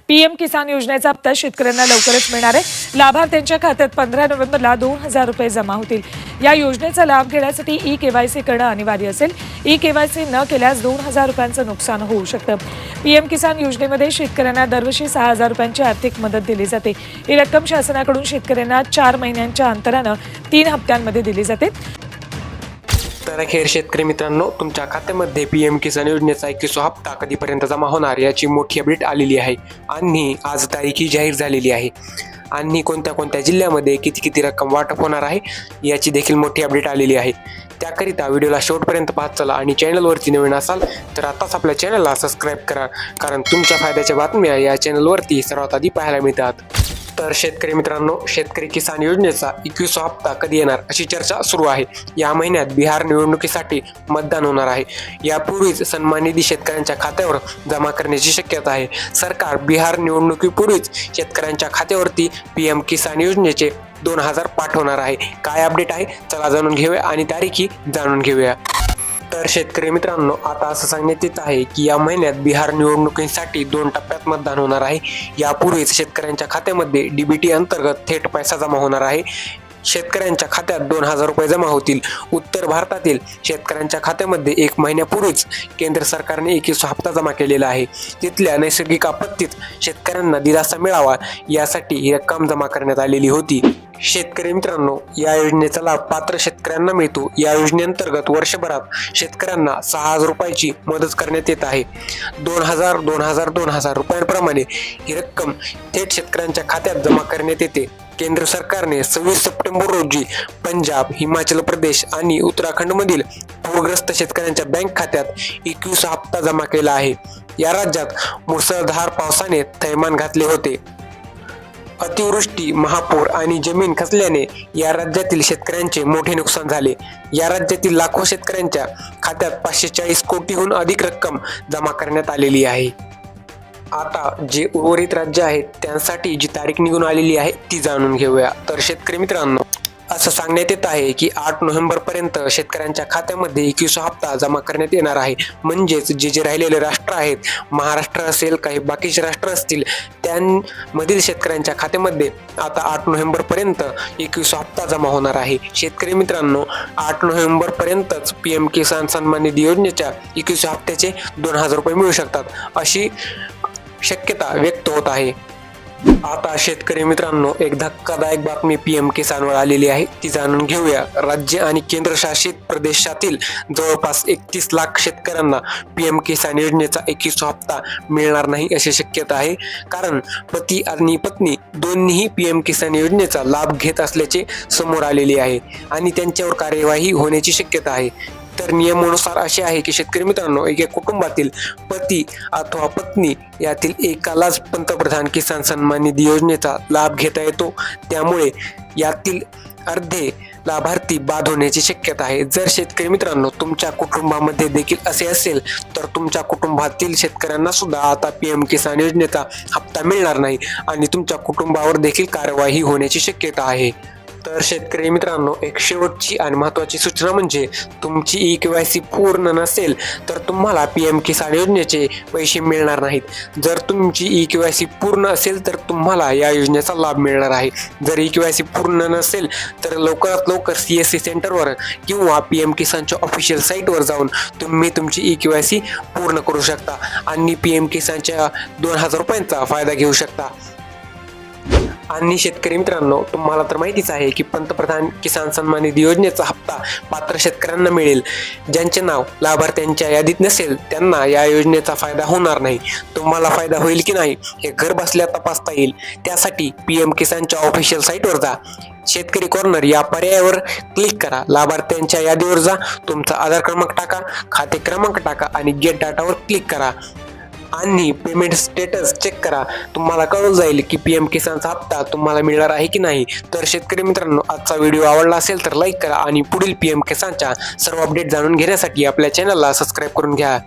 PM किसान योजनेचा हप्ता शेतकऱ्यांना लवकरच मिळणार आहे। लाभार्थ्यांच्या खात्यात 15 नोव्हेंबरला 2000 रुपये जमा होतील। या योजनेचा लाभ घेण्यासाठी ई-केवायसी करणं अनिवार्य असेल। ई-केवायसी न केल्यास 2000 रुपयांचं नुकसान होऊ शकतं। पीएम किसान योजनेमध्ये शेतकऱ्यांना दरवर्षी 6000 रुपयांची आर्थिक मदत दिली जाते। ही रक्कम शासनाकडून शेतकऱ्यांना 4 महिन्यांच्या अंतरानं 3 हप्त्यांमध्ये दिली जाते। तर अखेर शेतकरी मित्रांनो, तुमच्या खात्यामध्ये पीएम किसान योजनेचा 21वा हप्ता कधीपर्यंत जमा होणार याची मोठी अपडेट आलेली आहे आणि आज तारीखही जाहीर झालेली आहे आणि कोणत्या कोणत्या जिल्ह्यामध्ये किती रक्कम वाटप होणार आहे याची देखील मोठी अपडेट आलेली आहे। त्याकरिता व्हिडिओला शेवटपर्यंत पाहत चला आणि चॅनलवरती नवीन असाल तर आताच आपल्या चॅनलला सबस्क्राईब करा, कारण तुमच्या फायद्याच्या बातम्या या चॅनलवरती सर्वात आधी पाहायला मिळतात। तर शेतकरी मित्रांनो, शेतकरी किसान योजनेचा 21वा हप्ता कधी येणार अशी चर्चा सुरू आहे। या महिन्यात बिहार निवडणुकीसाठी मतदान होणार आहे। यापूर्वीच सन्मान निधी शेतकऱ्यांच्या खात्यावर जमा करण्याची शक्यता आहे। सरकार बिहार निवडणुकीपूर्वीच शेतकऱ्यांच्या खात्यावरती पीएम किसान योजनेचे 2000 पाठवणार आहे। काय अपडेट आहे चला जाणून घेऊया आणि तारीखही जाणून घेऊया। तर शेतकरी मित्रांनो, आता असं सांगण्यात येत आहे की या महिन्यात बिहार निवडणुकीसाठी 2 टप्प्यात मतदान होणार आहे। यापूर्वीच शेतकऱ्यांच्या खात्यामध्ये डीबीटी अंतर्गत थेट पैसा जमा होणार आहे। शेतकऱ्यांच्या खात्यात 2000 रुपये जमा होतील। उत्तर भारतातील शेतकऱ्यांच्या खात्यामध्ये 1 महिन्यापूर्वीच केंद्र सरकारने 21वा हप्ता जमा केलेला आहे। तिथल्या नैसर्गिक आपत्तीत शेतकऱ्यांना दिलासा मिळावा यासाठी ही रक्कम जमा करण्यात आलेली होती। शेतकरी मित्रांनो, या योजनेचा लाभ पात्र शेतकऱ्यांना मिळतो। या योजनेअंतर्गत वर्षभरात शेतकऱ्यांना 6000 रुपयाची मदत करण्यात येत आहे। 2000 रुपयांप्रमाणे ही रक्कम थेट शेतकऱ्यांच्या खात्यात जमा करण्यात येते। केंद्र सरकारने 26 सप्टेंबर रोजी पंजाब, हिमाचल प्रदेश आणि उत्तराखंडमधील पूरग्रस्त शेतकऱ्यांच्या बँक खात्यात 21वा हप्ता जमा केला आहे। या राज्यात मुसळधार पावसाने थैमान घातले होते। अतिवृष्टी, महापूर आणि जमीन खचल्याने या राज्यातील शेतकऱ्यांचे मोठे नुकसान झाले। या राज्यातील लाखो शेतकऱ्यांच्या खात्यात 540 कोटीहून अधिक रक्कम जमा करण्यात आलेली आहे। आता जे उर्वरित राज्य आहेत त्यांसाठी जी तारीख निघून आलेली आहे ती जाणून घेऊया। तर शेतकरी मित्रांनो, असं सांगण्यात येत आहे की 8 नोव्हेंबरपर्यंत शेतकऱ्यांच्या खात्यामध्ये 21वा हप्ता जमा करण्यात येणार आहे। म्हणजेच जे राहिलेले राष्ट्र आहेत, महाराष्ट्र असेल, काही बाकीचे राष्ट्र असतील, त्यांमधील शेतकऱ्यांच्या खात्यामध्ये आता 8 नोव्हेंबरपर्यंत 21वा हप्ता जमा होणार आहे। शेतकरी मित्रांनो, 8 नोव्हेंबरपर्यंतच पीएम किसान सन्मान निधी योजनेच्या 21व्या हप्त्याचे 2000 रुपये मिळू शकतात अशी शक्यता व्यक्त होत आहे। आता शेतकरी मित्रांनो, एक धक्कादायक बातमी पीएम किसानवर आलेली आहे ती जाणून घेऊया। राज्य आणि केंद्रशासित प्रदेशातील जवळपास 31 लाख शेतकऱ्यांना पीएम किसान योजनेचा 21वा हप्ता मिळणार नाही अशी शक्यता आहे, कारण पती आणि पत्नी दोन्हीही पीएम किसान योजनेचा लाभ घेत असल्याचे समोर आलेले आहे आणि त्यांच्यावर कार्यवाही होण्याची शक्यता आहे। तर नियमानुसार असे आहे की शेतकरी मित्रांनो, एक कुटुंबातील पती अथवा पत्नी यातील एकालाच पंतप्रधान किसान सन्मान निधी योजनेचा लाभ घेता येतो। त्यामुळे यातील अर्धे लाभार्थी बाद होण्याची शक्यता आहे। जर शेतकरी मित्रांनो तुमच्या कुटुंबामध्ये देखील असे असेल तर तुमच्या कुटुंबातील शेतकऱ्यांना सुद्धा आता पीएम किसान योजनेचा हप्ता मिळणार नाही आणि तुमच्या कुटुंबावर देखील कार्यवाही होण्याची शक्यता आहे। तर शेतकरी मित्रांनो, एक शेवटची आणि महत्त्वाची सूचना म्हणजे तुमची ई-केवायसी पूर्ण नसेल तर तुम्हाला पीएम किसान योजनेचे पैसे मिळणार नाहीत। जर तुमची ई-केवायसी पूर्ण असेल तर तुम्हाला या योजनेचा लाभ मिळणार आहे। जर ई-केवायसी पूर्ण नसेल तर लवकरात लवकर CSC सेंटरवर किंवा पीएम किसानच्या ऑफिशियल साईटवर जाऊन तुम्ही तुमची ई-केवायसी पूर्ण करू शकता आणि पीएम किसानच्या 2000 रुपयांचा फायदा घेऊ शकता। आणि शेतकरी मित्रांनो, तुम्हाला तर माहितीच आहे की पंतप्रधान किसान सन्मान निधी योजनेचा हप्ता पात्र शेतकऱ्यांना मिळेल। ज्यांचे नाव लाभार्थ्यांच्या यादीत नसेल त्यांना या योजनेचा फायदा होणार नाही। तुम्हाला फायदा होईल की नाही हे घर बसल्या तपासता येईल। त्यासाठी पीएम किसानच्या ऑफिशियल साईटवर जा, शेतकरी कॉर्नर या पर्यायावर क्लिक करा, लाभार्थ्यांच्या यादीवर जा, तुमचा आधार क्रमांक टाका, खाते क्रमांक टाका आणि गेट डाटावर क्लिक करा आणि पेमेंट स्टेटस चेक करा। तुम्हाला कळून जाईल की पीएम किसानचा हप्ता तुम्हाला मिळणार आहे की नाही। तर शेतकरी मित्रांनो, आजचा व्हिडिओ आवडला असेल तर लाईक करा आणि पुढील पीएम किसानच्या सर्व अपडेट जाणून घेण्यासाठी आपल्या चॅनलला सबस्क्राईब करून घ्या।